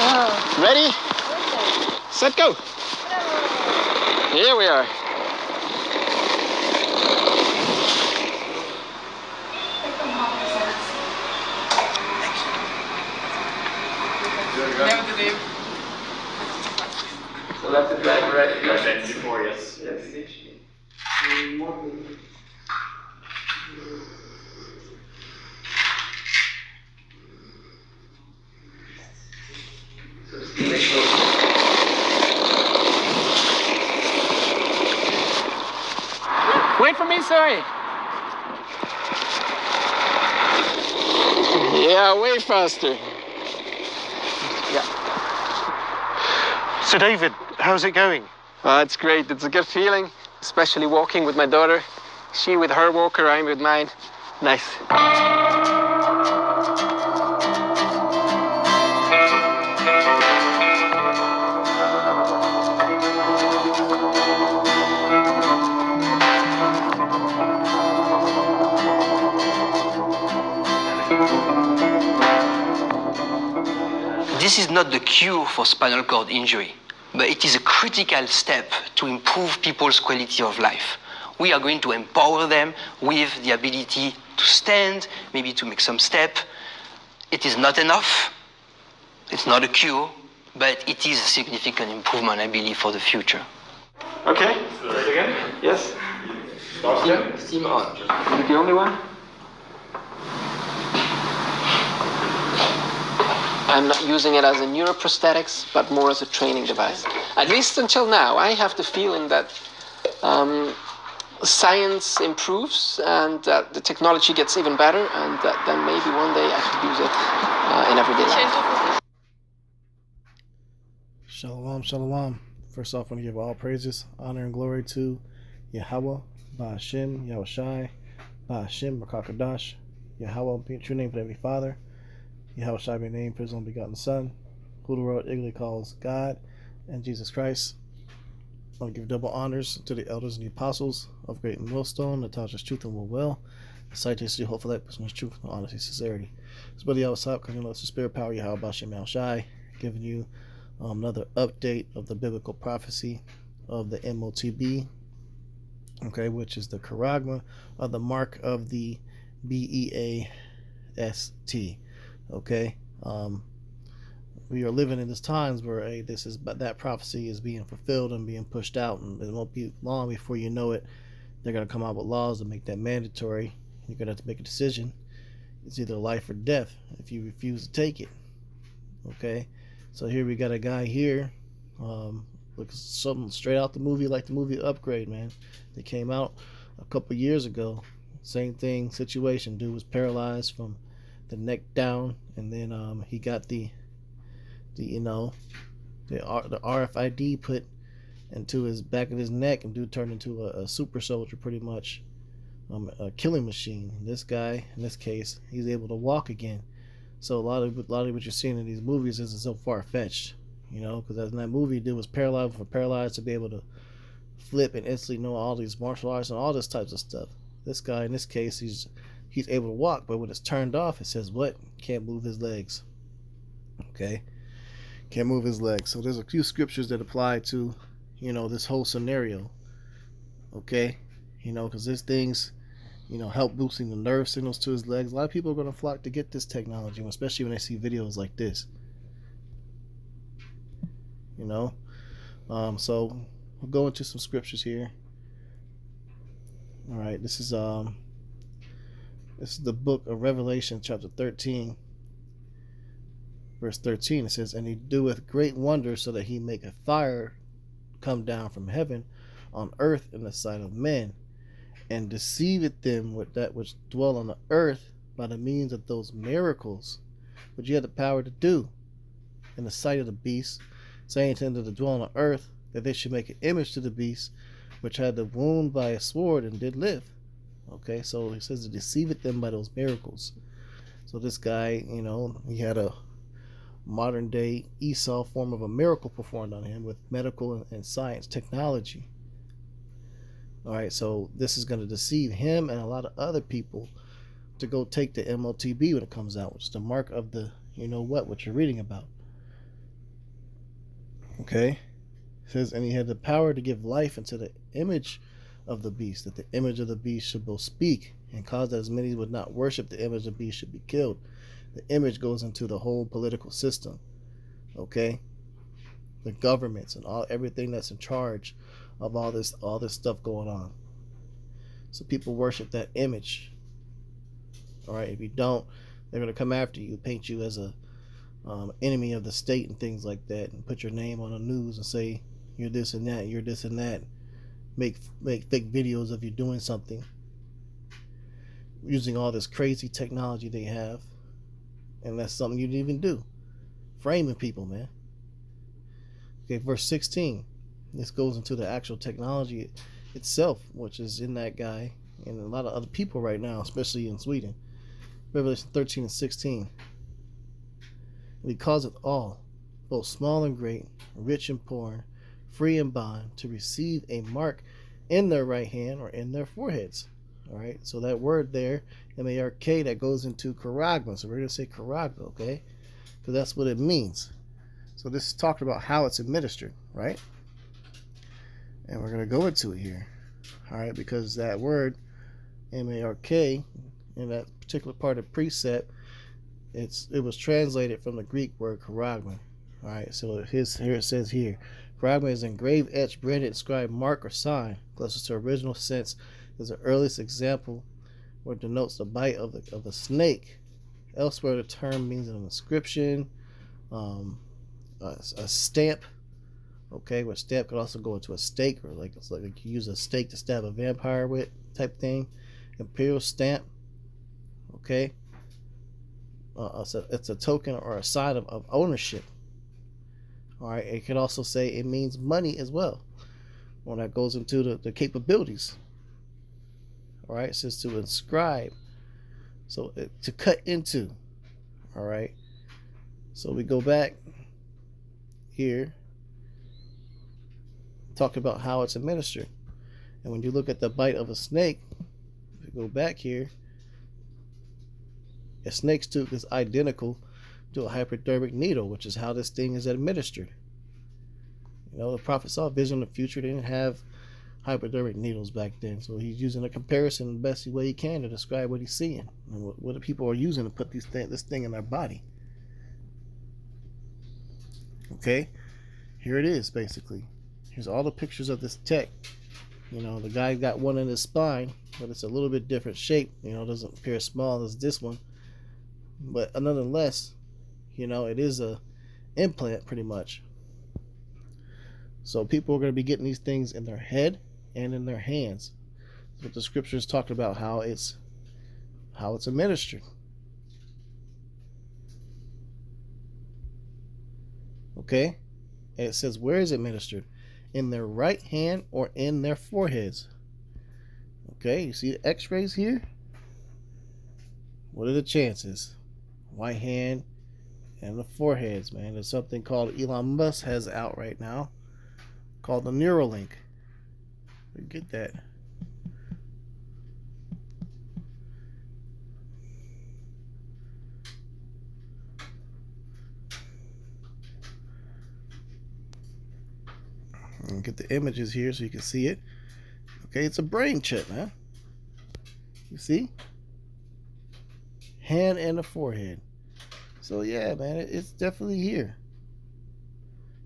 Ready? Set, go. Here we are. So that's the driver right here. That's before, yes. Yes. Wait for me, sorry. Yeah, way faster. Yeah. So David, how's it going? It's great. It's a good feeling, especially walking with my daughter. She with her walker, I'm with mine. Nice. This is not the cure for spinal cord injury, but it is a critical step to improve people's quality of life. We are going to empower them with the ability to stand, maybe to make some step. It is not enough. It's not a cure, but it is a significant improvement, I believe, for the future. Okay. Say it again. Yes. Steam on. Is it the only one? I'm not using it as a neuroprosthetics, but more as a training device. At least until now, I have the feeling that science improves and that the technology gets even better, and that then maybe one day I could use it in everyday life. Shalom, shalom. First off, I want to give all praises, honor, and glory to Yahweh, Ba'ashem, Yahushai, Ba'ashem, Rakakadash, Yahweh, being true name for every father. Yahweh shall be named for his only begotten Son, who the world eagerly calls God, and Jesus Christ. I want to give double honors to the elders and the apostles of Great Millstone that taught us truth and will. The citation to hopeful that person's truth and honesty, sincerity. It's Brother Yahweh Sab, because you know it's the spirit power, Yahweh Bashem Yahushai, giving you another update of the biblical prophecy of the MOTB, okay, which is the charagma of the mark of the BEAST. Okay, we are living in these times where that prophecy is being fulfilled and being pushed out, and it won't be long before you know it. They're going to come out with laws to make that mandatory. You're going to have to make a decision. It's either life or death if you refuse to take it. Okay, so here we got a guy here, looks something straight out the movie, like the movie Upgrade, man. They came out a couple years ago. Same thing, situation. Dude was paralyzed from the neck down, and then he got the RFID put into his back of his neck, and dude turned into a super soldier, pretty much, a killing machine. This guy, in this case, he's able to walk again. So a lot of what you're seeing in these movies isn't so far-fetched, because in that movie, dude was paralyzed to be able to flip and instantly know all these martial arts and all this types of stuff. This guy, in this case, he's able to walk, but when it's turned off, it says what? Can't move his legs. Okay, can't move his legs. So there's a few scriptures that apply to, this whole scenario. Okay, because this thing's, help boosting the nerve signals to his legs. A lot of people are going to flock to get this technology, especially when they see videos like this. So we'll go into some scriptures here. All right, this is the book of Revelation, chapter 13, verse 13. It says, "And he doeth great wonders, so that he make a fire come down from heaven on earth in the sight of men, and deceiveth them with that which dwell on the earth by the means of those miracles which he had the power to do in the sight of the beast, saying to them that dwell on the earth, that they should make an image to the beast, which had the wound by a sword and did live." Okay, so he says to deceiveth them by those miracles. So this guy, he had a modern day Esau form of a miracle performed on him with medical and science technology. All right, so this is going to deceive him and a lot of other people to go take the MOTB when it comes out, which is the mark of the, what you're reading about. Okay? It says, and he had the power to give life into the image of the beast, that the image of the beast should both speak and cause that as many would not worship the image of the beast should be killed. The image goes into the whole political system. Okay? The governments and everything that's in charge of all this stuff going on. So people worship that image. All right, if you don't, they're going to come after you, paint you as a enemy of the state and things like that, and put your name on the news and say you're this and that, you're this and that. Make fake videos of you doing something using all this crazy technology they have, and that's something you didn't even do. Framing people, man. Okay, verse 16. This goes into the actual technology itself, which is in that guy and a lot of other people right now, especially in Sweden. Revelation 13 and 16. And he causeth all, both small and great, rich and poor, free and bond, to receive a mark in their right hand or in their foreheads. All right, so that word there, M-A-R-K, that goes into charagma. So we're going to say charagma, okay? Because that's what it means. So this is talking about how it's administered, right? And we're going to go into it here. All right, because that word, M-A-R-K, in that particular part of precept, it was translated from the Greek word charagma. All right, so here it says here, charagma is engraved, etched, branded, inscribed, mark, or sign. Closest to original sense is the earliest example where it denotes the bite of a snake. Elsewhere, the term means an inscription, a stamp. Okay, where stamp could also go into a stake, or it's like you use a stake to stab a vampire with, type thing. Imperial stamp. Okay, it's a token or a sign of ownership. All right, it could also say it means money as well. When that goes into the capabilities. All right, it says to inscribe, so to cut into. All right, so we go back here, talk about how it's administered. And when you look at the bite of a snake, if you go back here, a snake's tooth is identical to a hypodermic needle, which is how this thing is administered. You know, the prophet saw a vision of the future. They didn't have hypodermic needles back then, so he's using a comparison the best way he can to describe what he's seeing and what the people are using to put this thing in their body. Okay, here it is. Basically, here's all the pictures of this tech. You know, the guy got one in his spine, but it's a little bit different shape. You know, it doesn't appear as small as this one, but nonetheless, you know, it is a implant pretty much. So people are going to be getting these things in their head and in their hands. But the scriptures talk about how it's administered. Okay, and it says where is it administered? In their right hand or in their foreheads. Okay, you see the X-rays here? What are the chances? Right hand and the foreheads, man. There's something called Elon Musk has out right now called the Neuralink. Get that. And get the images here so you can see it. Okay, it's a brain chip, man. You see? Hand and the forehead. So yeah, man, it's definitely here.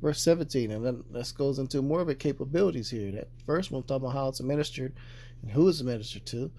Verse 17, and then this goes into more of its capabilities here. That first one talking about how it's administered and who it's administered to.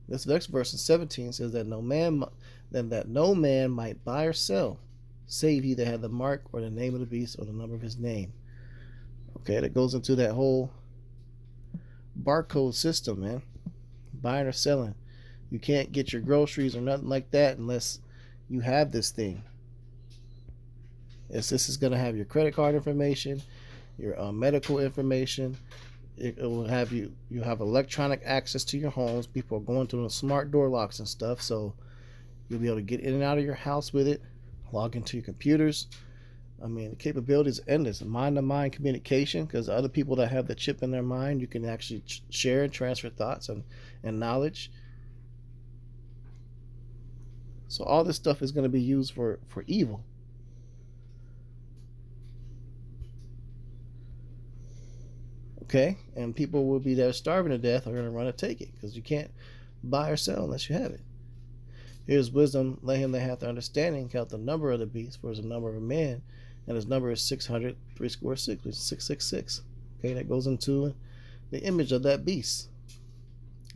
This next verse in 17 says that no man might buy or sell, save he that had the mark or the name of the beast or the number of his name. Okay, that goes into that whole barcode system, man. Buying or selling. You can't get your groceries or nothing like that unless you have this thing. This is going to have your credit card information, your medical information. It will have you have electronic access to your homes. People are going through the smart door locks and stuff, so you'll be able to get in and out of your house with it, log into your computers. I mean, the capabilities are endless. Mind-to-mind communication, because other people that have the chip in their mind, you can actually share and transfer thoughts and knowledge. So all this stuff is going to be used for evil. Okay, and people will be there starving to death are going to run and take it, because you can't buy or sell unless you have it. Here's wisdom, let him that hath understanding count the number of the beast, for it is the number of a man, and his number is 600, 6, which is 666. Okay, that goes into the image of that beast.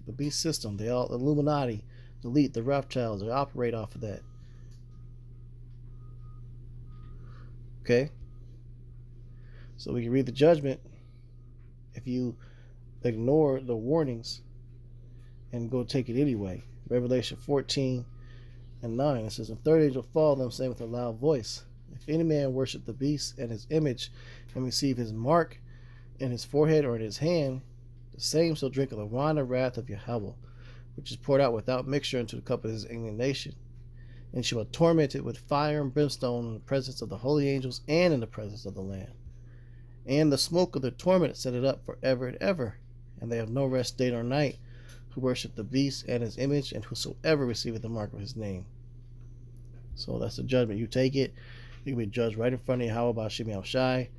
The beast system, they all, Illuminati, the elite, the Rothschilds, they operate off of that. Okay, so we can read the judgment if you ignore the warnings and go take it anyway. Revelation 14 and 9, it says, "And third angel followed them, saying with a loud voice, If any man worship the beast and his image, and receive his mark in his forehead or in his hand, the same shall drink of the wine of wrath of Yahweh, which is poured out without mixture into the cup of his indignation, and shall be tormented with fire and brimstone in the presence of the holy angels and in the presence of the Lamb. And the smoke of their torment set it up forever and ever, and they have no rest day nor night, who worship the beast and his image, and whosoever receiveth the mark of his name." So that's the judgment. You take it, you can be judged right in front of Yahweh by Shemi Al-Shai,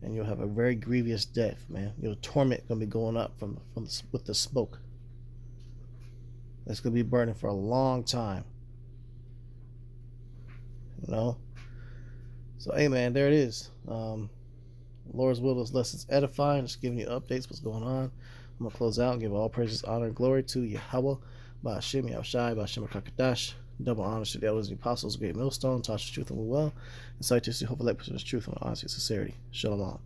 and you'll have a very grievous death, man. Your torment gonna be going up with the smoke. It's gonna be burning for a long time. You know. So hey, man, there it is. Lord's will is lessons edifying. Just giving you updates, what's going on. I'm gonna close out and give all praises, honor, and glory to Yahweh, by Shemi Al-Shai, by Shem Kakadash. Double honors to the elders and the apostles, great millstone, touch the truth and will, and cite to see hopeful like truth and honesty and sincerity. Shalom.